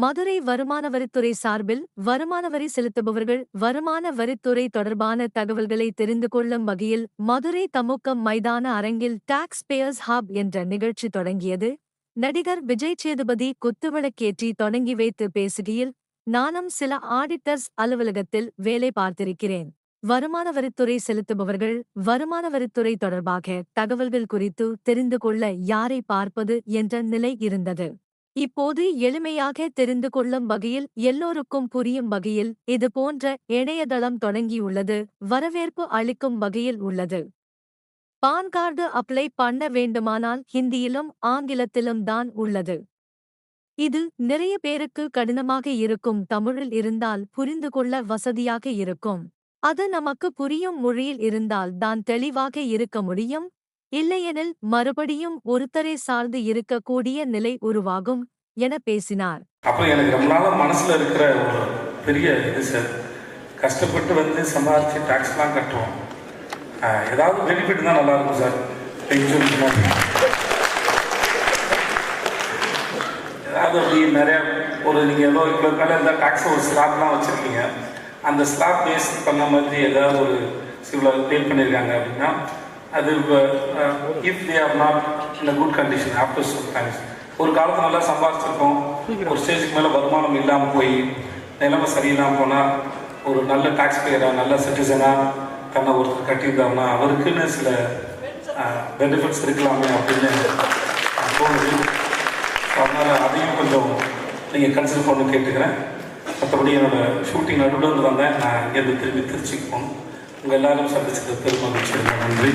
மதுரை வருமான வரித்துறை சார்பில் வருமான வரி செலுத்துபவர்கள் வருமான வரித்துறை தொடர்பான தகவல்களை தெரிந்து கொள்ளும் வகையில் மதுரை தமுக்கம் மைதான அரங்கில் டாக்ஸ் பேயர்ஸ் ஹப் என்ற நிகழ்ச்சி தொடங்கியது. நடிகர் விஜய் சேதுபதி குத்துவிளக்கேற்றி தொடங்கி வைத்து பேசுகையில், நானும் சில ஆடிட்டர்ஸ் அலுவலகத்தில் வேலை பார்த்திருக்கிறேன். வருமான வரித்துறை செலுத்துபவர்கள் வருமான வரித்துறை தொடர்பாக தகவல்கள் குறித்து தெரிந்து கொள்ள யாரை பார்ப்பது என்ற நிலை இருந்தது. இப்போது எளிமையாக தெரிந்து கொள்ளும் வகையில் எல்லோருக்கும் புரியும் வகையில் இதுபோன்ற இணையதளம் தொடங்கியுள்ளது. வரவேற்பு அளிக்கும் வகையில் உள்ளது. பான் கார்டு அப்ளை பண்ண வேண்டுமானால் ஹிந்தியிலும் ஆங்கிலத்திலும் தான் உள்ளது. இது நிறைய பேருக்கு கடினமாக இருக்கும். தமிழில் இருந்தால் புரிந்து கொள்ள வசதியாக இருக்கும். அது நமக்கு புரியும் மொழியில் இருந்தால் தான் தெளிவாக இருக்க முடியும். இல்லையெனில் மறுபடியும் ஒருத்தரை சார்ந்து இருக்கக்கூடிய நிலை உருவாகும் என பேசினார். அப்போ எனக்கு ரொம்ப நாளாக மனசில் இருக்கிற ஒரு பெரிய இது சார், கஷ்டப்பட்டு வந்து சம்பாதிச்சு டாக்ஸ்லாம் கட்டுறோம். ஏதாவது பெனிஃபிட் தான் நல்லா இருக்கும் சார். பென்ஷன் ஏதாவது அப்படி நிறையா ஒரு நீங்கள் ஏதோ இவ்வளோ மேலே இருந்தால் டாக்ஸ் ஒரு ஸ்லாப்லாம் வச்சுருக்கீங்க. அந்த ஸ்லாப் பேஸ் பண்ண மாதிரி ஏதாவது ஒரு இவ்வளோ பே பண்ணியிருக்காங்க அப்படின்னா அது if they are not in a good condition after some times, ஒரு காலத்தில் நல்லா சம்பாதிச்சிருக்கோம், ஒரு ஸ்டேஜுக்கு மேலே வருமானம் இல்லாமல் போய் நிலைமை சரியில்லாமல் போனால் ஒரு நல்ல டாக்ஸ் பேயராக நல்ல சிட்டிசனாக தன்னை ஒருத்தர் கட்டியிருந்தாருன்னா அவருக்குன்னு சில பெனிஃபிட்ஸ் இருக்கலாமே அப்படின்னு தோணுது. அதனால் அதையும் கொஞ்சம் நீங்கள் கன்சிடர் பண்ணி கேட்டுக்கிறேன். மற்றபடி என்னோடய ஷூட்டிங் நடுவில் வந்து வந்தேன். நான் இங்கேருந்து திரும்பி திருச்சிக்கு போகணும். உங்கள் எல்லாரும் சந்திச்சது பெருமகிழ்ச்சி. நன்றி.